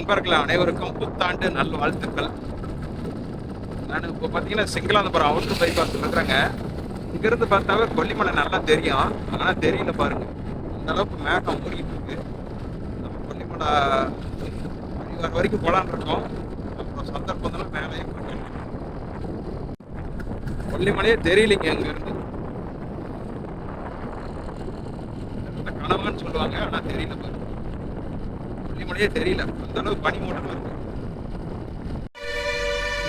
நண்பர்கள் அனைவருக்கும் புத்தாண்டு நல்வாழ்த்துக்கள். நான் இப்போ பார்த்தீங்கன்னா சிங்களாந்தபுரம் அவுட்டர் பைபாஸில் இருக்கிறேங்க. இங்கேருந்து பார்த்தாவே கொல்லிமலை நல்லா தெரியும், ஆனால் தெரியல பாருங்க. அந்த அளவுக்கு மேகம் மூடிட்டு இருக்கு. நம்ம கொல்லிமலை அடிவார வரைக்கும் போலான்னு இருக்கோம். அப்புறம் சந்தர்ப்பம் தான் மேலேயே போயிட்டோம். கொல்லிமலையே தெரியலைங்க இங்கேருந்து. கனவான்னு சொல்லுவாங்க, ஆனால் தெரியல பாருங்க. கொல்லிமலையே தெரியல, அந்த அளவுக்கு பனிமூட்டமாக இருக்கு.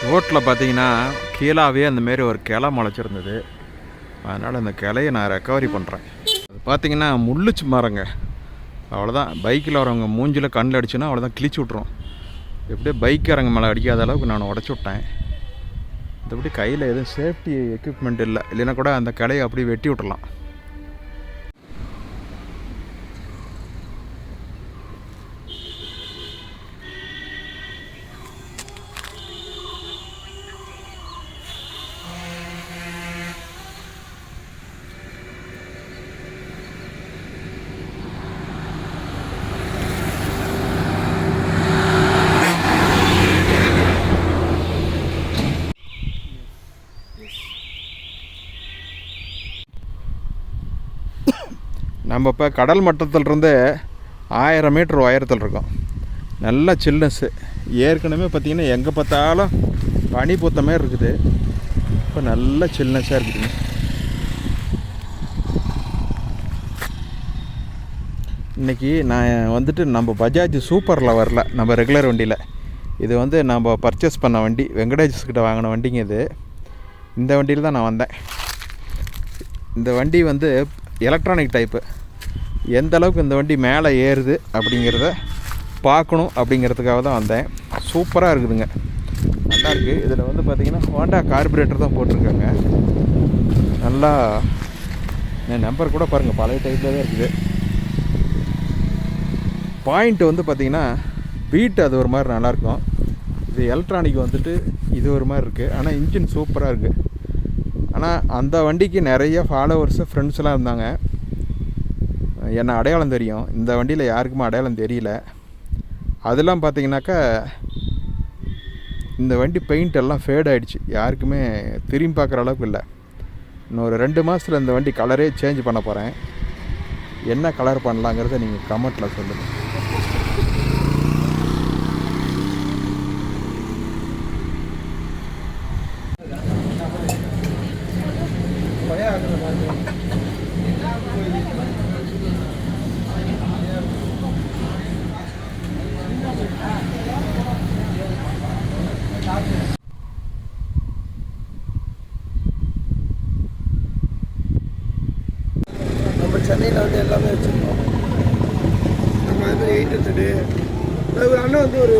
ரோட்டில் பார்த்தீங்கன்னா கீழாவே அந்தமாரி ஒரு கிளை முளைச்சிருந்தது. அதனால் அந்த கிளையை நான் ரெக்கவரி பண்ணுறேன். அது பார்த்தீங்கன்னா முள்ளுச்சு மரங்க. அவ்வளோதான், பைக்கில் வரவங்க மூஞ்சில் கண்ணில் அடிச்சுன்னா அவ்வளோதான், கிழிச்சு விட்ருவோம். எப்படியே பைக்காரங்க மேலே அடிக்காத அளவுக்கு நான் உடச்சி விட்டேன். மற்றபடி கையில் எதுவும் சேஃப்டி எக்யூப்மெண்ட் இல்லை, இல்லைன்னா கூட அந்த கிளையை அப்படி வெட்டி விட்டுடலாம். நம்ம இப்போ கடல் மட்டத்திலிருந்து 1000 மீட்டர் உயரத்தில் இருக்கோம். நல்ல சில்னஸ்ஸு. ஏற்கனவே பார்த்திங்கன்னா எங்கே பார்த்தாலும் பனி பூத்த மாதிரி இருக்குது. இப்போ நல்ல சில்னஸ்ஸாக இருக்குதுங்க. இன்றைக்கி நான் வந்துட்டு நம்ம பஜாஜ் சூப்பரில் வரல, நம்ம ரெகுலர் வண்டியில். இது வந்து நம்ம பர்ச்சேஸ் பண்ண வண்டி, வெங்கடேஷ்கிட்ட வாங்கின வண்டிங்க இது. இந்த வண்டியில் தான் நான் வந்தேன். இந்த வண்டி வந்து எலக்ட்ரானிக் டைப்பு. எந்த அளவுக்கு இந்த வண்டி மேலே ஏறுது அப்படிங்கிறத பார்க்கணும் அப்படிங்கிறதுக்காக தான் வந்தேன். சூப்பராக இருக்குதுங்க, நல்லா இருக்குது. இதில் வந்து பார்த்திங்கன்னா ஹோண்டா கார்பரேட்டர் தான் போட்டிருக்காங்க. நல்லா என் நம்பர் கூட பாருங்கள், பழைய டைப்பில் தான் இருக்குது. பாயிண்ட் வந்து பார்த்திங்கன்னா பீட் அது ஒரு மாதிரி நல்லாயிருக்கும். இது எலக்ட்ரானிக் வந்துட்டு இது ஒரு மாதிரி இருக்குது. ஆனால் இன்ஜின் சூப்பராக இருக்குது. ஆனால் அந்த வண்டிக்கு நிறைய ஃபாலோவர்ஸு ஃப்ரெண்ட்ஸ்லாம் இருந்தாங்க. என்ன அடையாளம் தெரியும், இந்த வண்டியில் யாருக்குமே அடையாளம் தெரியல. அதெல்லாம் பார்த்திங்கனாக்கா இந்த வண்டி பெயிண்ட் எல்லாம் ஃபேட் ஆகிடுச்சு, யாருக்குமே திரும்பி பார்க்குற அளவுக்கு இல்லை. இன்னொரு 2 மாதத்தில் இந்த வண்டி கலரே சேஞ்ச் பண்ண போகிறேன். என்ன கலர் பண்ணலாங்கிறத நீங்கள் கமெண்ட்டில் சொல்லுங்கள். நம்ம சென்னையில் வந்து எல்லாமே வச்சுருக்கோம். நம்ம அது மாதிரி 8 ஒரு அண்ணன் வந்து ஒரு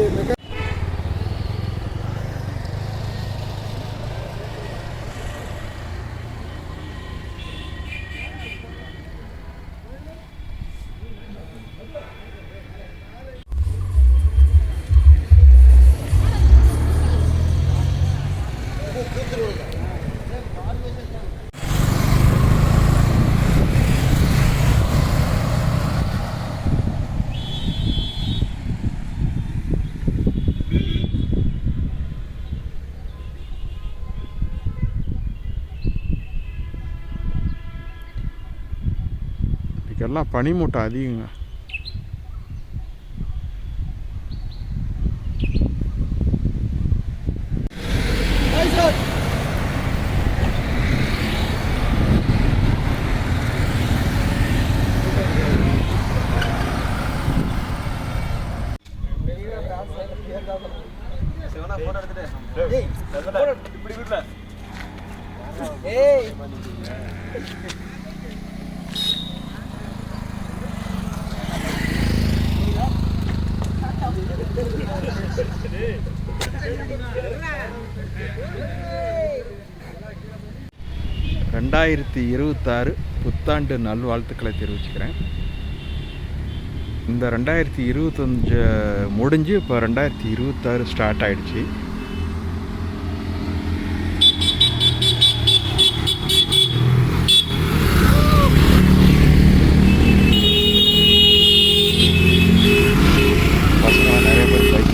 எல்லாம் பனிமூட்டை அதிகங்க. ரெண்டாயிரத்தி 26 புத்தாண்டு நல்வாழ்த்துக்களை தெரிவிச்சுக்கிறேன். இந்த 2025 முடிஞ்சு இப்போ 2026 ஸ்டார்ட் ஆகிடுச்சு. பசங்க நிறைய பேர்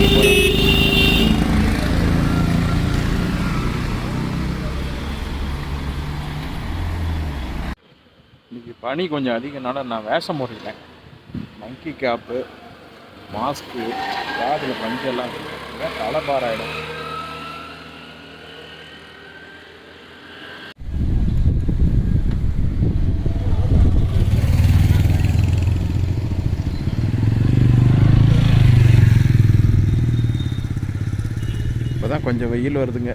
பனி கொஞ்சம் அதிகனால நான் வேஷம் போட்டுக்கிட்டேன். மங்கி கேப்பு, மாஸ்க்கு, காதில் பஞ்செல்லாம் தலைபாராயிடும். இப்போ தான் கொஞ்சம் வெயில் வருதுங்க.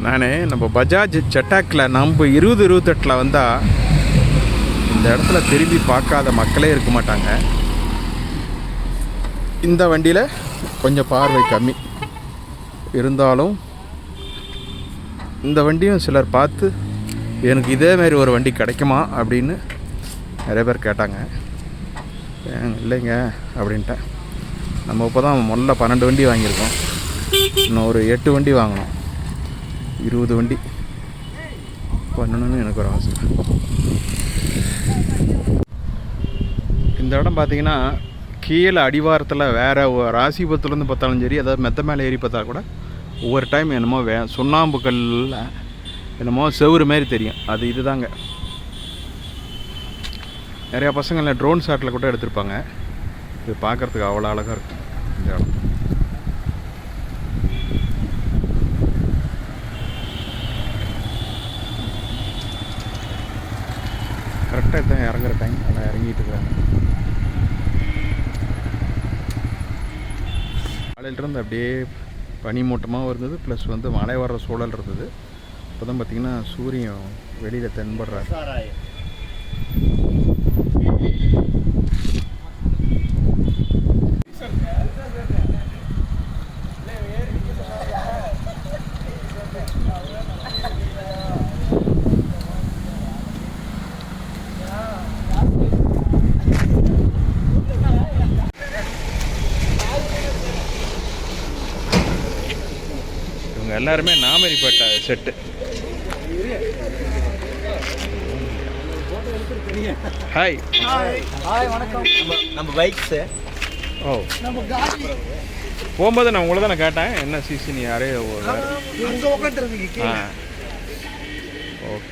நான் நம்ம பஜாஜ் செட்டாக்கில் நம்ம 20-28 வந்தால் இந்த இடத்துல திரும்பி பார்க்காத மக்களே இருக்க மாட்டாங்க. இந்த வண்டியில் கொஞ்சம் பார்வை கம்மி இருந்தாலும் இந்த வண்டியும் சிலர் பார்த்து எனக்கு இதேமாரி ஒரு வண்டி கிடைக்குமா அப்படின்னு நிறைய பேர் கேட்டாங்க. இல்லைங்க அப்படின்ட்டேன். நம்ம இப்போ தான் முதல்ல 12 வண்டி வாங்கியிருக்கோம். இன்னும் ஒரு 8 வண்டி வாங்கணும். 20 வண்டி பண்ணணும்னு எனக்கு ஒரு ஆசை. இந்த இடம் பார்த்திங்கன்னா கீழே அடிவாரத்தில் வேறு ராசிபுரத்துலேருந்து பார்த்தாலும் சரி, அதாவது மெத்த மேலே ஏறி பார்த்தா கூட ஒவ்வொரு டைம் என்னமோ சுண்ணாம்பு கல்லில் என்னமோ செவுறு மாரி தெரியும். அது இதுதாங்க. நிறையா பசங்களை ட்ரோன் ஷாட்டில் கூட எடுத்திருப்பாங்க. இது பார்க்குறதுக்கு அவ்வளோ அழகாக இருக்கும் இந்த இடம். கரெக்டாக தான் இறங்குற டைம் நல்லா இறங்கிட்டு இருக்கிறாங்க. காலையிலிருந்து அப்படியே பனி மூட்டமாக இருந்தது, ப்ளஸ் வந்து மழை வர்ற சூழல் இருந்தது. இப்போ தான் பார்த்திங்கன்னா சூரியன் வெளியில் தென்படுறாரு. இவங்க எல்லாருமே நாமரிப்பட்ட செட்டு. ஹாய் ஹாய் வணக்கம். நம்ம பைக்ஸ். ஓ, போகும்போது நான் உங்களை தான் நான் கேட்டேன் என்ன சிசி நீ யாரே. ஓகே,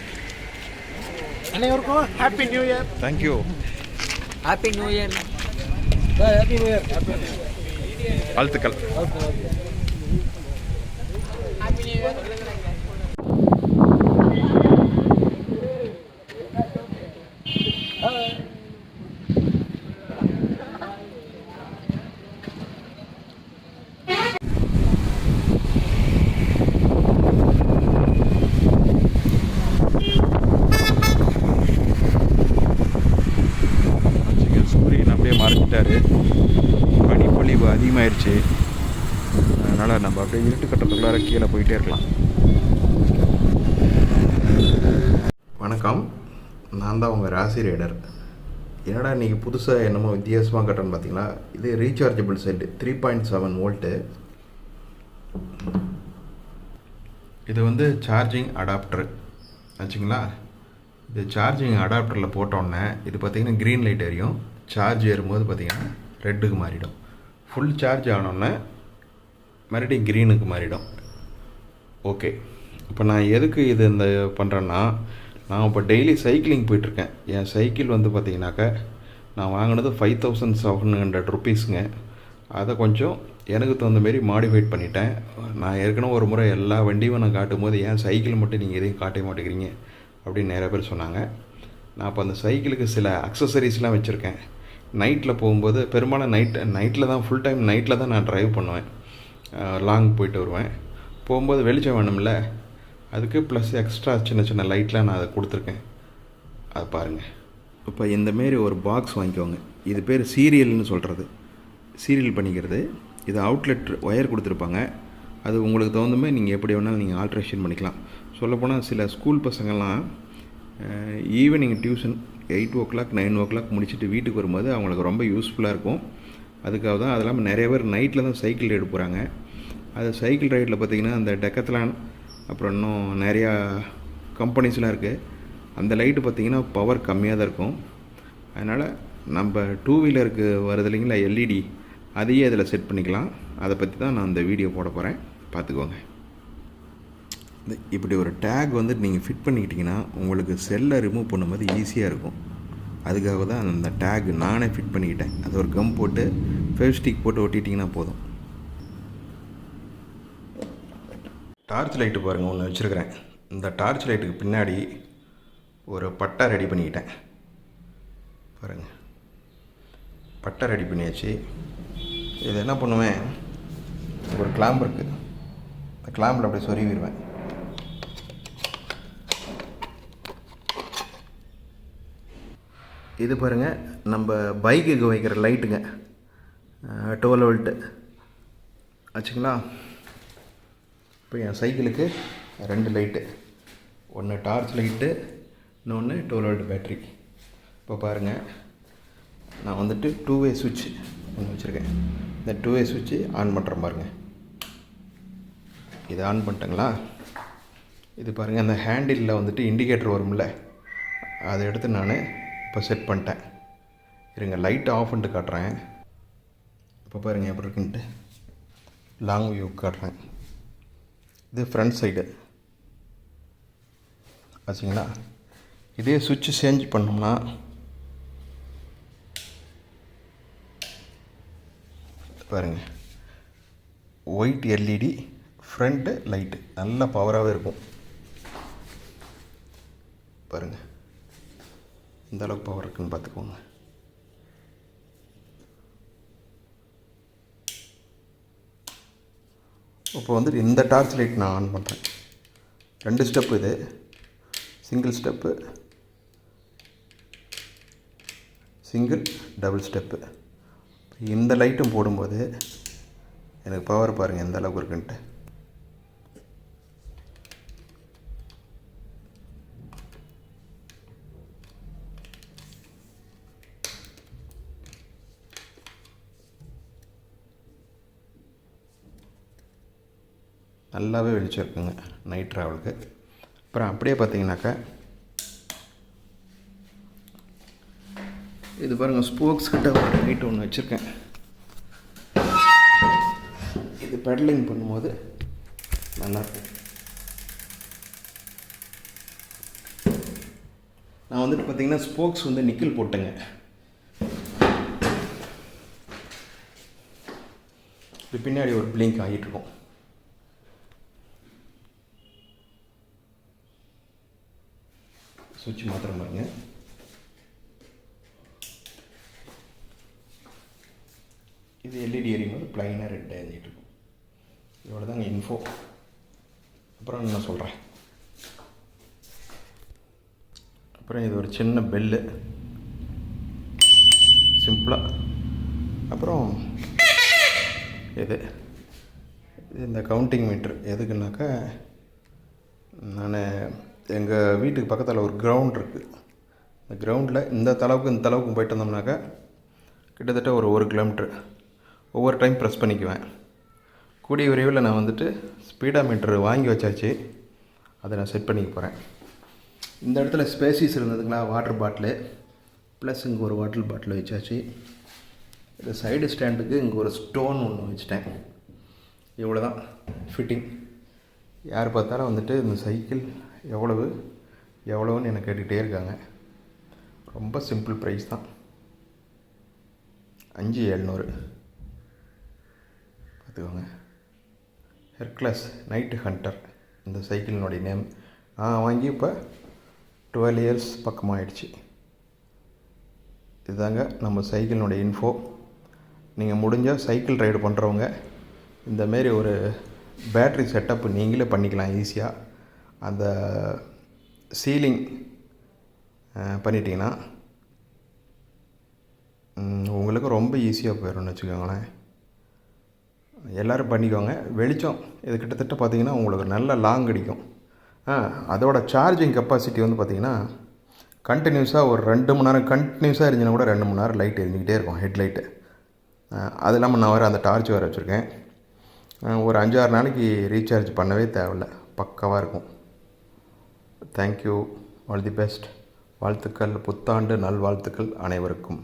அனைவருக்கும் happy new year. Thank you. Happy new year. Happy new year. வாழ்த்துக்கள். சூரியன் அப்படியே மறைஞ்சிட்டாரு. பனிப்பொழிவு அதிகமாகிடுச்சு. அதனால் நம்ம அப்படியே இருட்டு கட்டத்துக்குள்ளார கீழே போயிட்டே இருக்கலாம். வணக்கம், நான் தான் உங்கள் ராசி ரைடர். என்னடா இன்றைக்கி புதுசாக என்னமோ வித்தியாசமாக கட்டணும்னு பார்த்தீங்களா? இது ரீசார்ஜபிள் செட்டு 3.7 வோல்ட்டு. இது வந்து சார்ஜிங் அடாப்டரு ஆச்சுங்களா. இது சார்ஜிங் அடாப்டரில் போட்டோன்னே இது பார்த்திங்கன்னா க்ரீன் லைட் எரியும். சார்ஜ் ஏறும்போது பார்த்திங்கன்னா ரெட்டுக்கு மாறிடும். ஃபுல் சார்ஜ் ஆனோடனே மறுபடியும் க்ரீனுக்கு மாறிடும். ஓகே, இப்போ நான் எதுக்கு இது இந்த பண்ணுறேன்னா, நான் இப்போ டெய்லி சைக்கிளிங் போயிட்டுருக்கேன். என் சைக்கிள் வந்து பார்த்திங்கனாக்கா நான் வாங்கினது 5700 ருப்பீஸுங்க. அதை கொஞ்சம் எனக்கு தகுந்த மாரி மாடிஃபைட் பண்ணிட்டேன். நான் ஏற்கனவே ஒரு முறை எல்லா வண்டியும் நான் காட்டும் போது ஏன் சைக்கிள் மட்டும் நீங்கள் எதையும் காட்ட மாட்டேங்கிறீங்க அப்படின்னு நிறைய பேர் சொன்னாங்க. நான் இப்போ அந்த சைக்கிளுக்கு சில அக்சசரிஸ்லாம் வச்சுருக்கேன். நைட்டில் போகும்போது பெரும்பாலும் நைட்டில் தான் ஃபுல் டைம் நைட்டில் தான் நான் ட்ரைவ் பண்ணுவேன். லாங் போயிட்டு வருவேன். போகும்போது வெளிச்சம் வேணும்ல, அதுக்கு ப்ளஸ் எக்ஸ்ட்ரா சின்ன சின்ன லைட்லாம் நான் அதை கொடுத்துருக்கேன். அதை பாருங்கள். இப்போ இந்தமாரி ஒரு பாக்ஸ் வாங்கிக்கோங்க. இது பேர் சீரியல்னு சொல்கிறது, சீரியல் பண்ணிக்கிறது. இது அவுட்லெட் ஒயர் கொடுத்துருப்பாங்க. அது உங்களுக்கு தகுந்த மாதிரி நீங்கள் எப்படி வேணாலும் நீங்கள் ஆல்ட்ரேஷன் பண்ணிக்கலாம். சொல்லப்போனால் சில ஸ்கூல் பசங்கள்லாம் ஈவினிங் டியூஷன் 8 o'clock 9 o'clock முடிச்சுட்டு வீட்டுக்கு வரும்போது அவங்களுக்கு ரொம்ப யூஸ்ஃபுல்லாக இருக்கும். அதுக்காக தான். அது இல்லாமல் நிறைய பேர் நைட்டில் தான் சைக்கிள் ரைடு போகிறாங்க. அது சைக்கிள் ரைடில் பார்த்திங்கன்னா அந்த டெக்கத்லான் அப்புறம் இன்னும் நிறையா கம்பெனிஸ்லாம் இருக்குது. அந்த லைட்டு பார்த்திங்கன்னா பவர் கம்மியாக தான் இருக்கும். அதனால் நம்ம 2 வீலருக்கு வருது இல்லைங்களா எல்இடி, அதையே அதில் செட் பண்ணிக்கலாம். அதை பற்றி தான் நான் இந்த வீடியோ போட போகிறேன், பார்த்துக்கோங்க. இப்படி ஒரு டேக் வந்துட்டு நீங்கள் ஃபிட் பண்ணிக்கிட்டிங்கன்னா உங்களுக்கு செல்லை ரிமூவ் பண்ணும்போது ஈஸியாக இருக்கும். அதுக்காக தான் அந்த டேக் நானே ஃபிட் பண்ணிக்கிட்டேன். அது ஒரு கம் போட்டு ஃபெவிஸ்டிக் போட்டு ஒட்டிட்டிங்கன்னா போதும். டார்ச் லைட்டு பாருங்கள் ஒன்று வச்சுருக்கிறேன். இந்த டார்ச் லைட்டுக்கு பின்னாடி ஒரு பட்டை ரெடி பண்ணிக்கிட்டேன் பாருங்கள். பட்டை ரெடி பண்ணியாச்சு. இது என்ன பண்ணுவேன், ஒரு கிளாம்பு இருக்குது, அந்த கிளாம்பில் அப்படியே சொருவிடுவேன். இது பாருங்கள் நம்ம பைக்குக்கு வைக்கிற லைட்டுங்க, 12 வோல்ட்டு ஆச்சுங்களா. இப்போ என் சைக்கிளுக்கு 2 லைட்டு, ஒன்று டார்ச் லைட்டு, இன்னொன்று 12 வோல்ட் பேட்ரி. இப்போ பாருங்கள் நான் வந்துட்டு 2-வே சுவிட்ச் ஒன்று வச்சுருக்கேன். இந்த 2-வே சுவிட்சு ஆன் பண்ணுறேன் பாருங்கள். இது ஆன் பண்ணிட்டேங்களா. இது பாருங்கள் அந்த ஹேண்டிலில் வந்துட்டு இண்டிகேட்டர் வரும்ல, அதை எடுத்து நான் இப்போ செட் பண்ணிட்டேன். இருங்க லைட்டை ஆஃப் பண்ணிட்டு காட்டுறேன். இப்போ பாருங்கள் எப்படி இருக்குன்ட்டு லாங் வியூ காட்டுறேன். இது ஃப்ரண்ட் சைடு ஆச்சுங்களா. இதே சுவிட்சு சேஞ்ச் பண்ணோம்னா பாருங்கள் ஒயிட் எல்இடி ஃப்ரண்ட்டு லைட்டு நல்ல பவராகவே இருக்கும் பாருங்கள். இந்த அளவுக்கு பவர் இருக்குன்னு பார்த்துக்கோங்க. இப்போ வந்துட்டு இந்த டார்ச் லைட் நான் ஆன் பண்ணுறேன். 2 ஸ்டெப்பு இது, single step, single double step. இந்த லைட்டும் போடும்போது எனக்கு பவர் பாருங்கள் எந்த அளவுக்கு இருக்குன்ட்டு. நல்லாவே வெளிச்சம் இருக்குங்க நைட் ட்ராவலுக்கு. அப்புறம் அப்படியே பார்த்தீங்கன்னாக்கா இது பாருங்கள் ஸ்போக்ஸ் கிட்ட ஒரு லைட் ஒன்று வச்சுருக்கேன். இது பெடலிங் பண்ணும்போது நல்லாயிருக்கும். நான் வந்துட்டு பார்த்தீங்கன்னா ஸ்போக்ஸ் வந்து நிக்கல் போட்டேங்க. இது பின்னாடி ஒரு பிளிங்க் ஆகிட்டுருக்கும். சுவிட்ச் மாத்திரம் பாருங்க. இது எல்இடி எரியும்போது ப்ளைனாக ரெட் ஆகிட்டு இருக்கும். இதோட தாங்க இன்ஃபோ. அப்புறம் என்ன சொல்கிறேன், அப்புறம் இது ஒரு சின்ன பெல்லு சிம்பிளாக. அப்புறம் இது இந்த கவுண்டிங் மீட்ரு எதுக்குன்னாக்கா, நான் எங்கள் வீட்டுக்கு பக்கத்தில் ஒரு கிரவுண்ட் இருக்குது. இந்த கிரவுண்டில் இந்த தளவுக்கு போயிட்டு வந்தோம்னாக்கா கிட்டத்தட்ட ஒரு 1 கிலோமீட்ரு ஒவ்வொரு டைம் ப்ரெஸ் பண்ணிக்குவேன். கூடிய விரைவில் நான் வந்துட்டு ஸ்பீடா மீட்ரு வாங்கி வச்சாச்சு, அதை நான் செட் பண்ணிக்க போகிறேன். இந்த இடத்துல ஸ்பேசிஸ் இருந்ததுங்களா, வாட்டர் பாட்டிலு ப்ளஸ் இங்கே ஒரு வாட்டர் பாட்டில் வச்சாச்சு. இந்த சைடு ஸ்டாண்டுக்கு இங்கே ஒரு ஸ்டோன் ஒன்று வச்சுட்டேன். இவ்வளோ தான் ஃபிட்டிங். யார் பார்த்தாலும் வந்துட்டு இந்த சைக்கிள் எவ்வளவுன்னு எனக்கு கேட்டுக்கிட்டே இருக்காங்க. ரொம்ப சிம்பிள் ப்ரைஸ் தான், 5700 பார்த்துக்கோங்க. ஹெர்க்லஸ் நைட் ஹண்டர் இந்த சைக்கிளினுடைய நேம். நான் வாங்கி இப்போ 12 இயர்ஸ் பக்கமாக ஆயிடுச்சு. இதுதாங்க நம்ம சைக்கிளினுடைய இன்ஃபோ. நீங்கள் முடிஞ்சால் சைக்கிள் ரைடு பண்ணுறவங்க இந்தமாரி ஒரு பேட்ரி செட்டப் நீங்களே பண்ணிக்கலாம் ஈஸியாக. அந்த சீலிங் பண்ணிட்டீங்கன்னா உங்களுக்கு ரொம்ப ஈஸியாக போயிடும்னு வச்சுக்கோங்களேன். எல்லோரும் பண்ணிக்கோங்க. வெளிச்சம் இது கிட்டத்தட்ட பார்த்திங்கன்னா உங்களுக்கு நல்ல லாங் அடிக்கும். அதோட சார்ஜிங் கெப்பாசிட்டி வந்து பார்த்திங்கன்னா கண்டினியூஸாக ஒரு 2 மணி நேரம் கண்டினியூஸாக எரிஞ்சினா கூட 2 மணி நேரம் லைட் எரிஞ்சிக்கிட்டே இருக்கும், ஹெட்லைட்டு. அது இல்லாமல் நான் வேறு அந்த டார்ச் வேறு வச்சுருக்கேன். ஒரு 5-6 நாளைக்கு ரீசார்ஜ் பண்ணவே தேவையில்லை, பக்காவாக இருக்கும். Thank you, all the best. வாழ்த்துக்கள், புத்தாண்டு நல்வாழ்த்துக்கள் அனைவருக்கும்.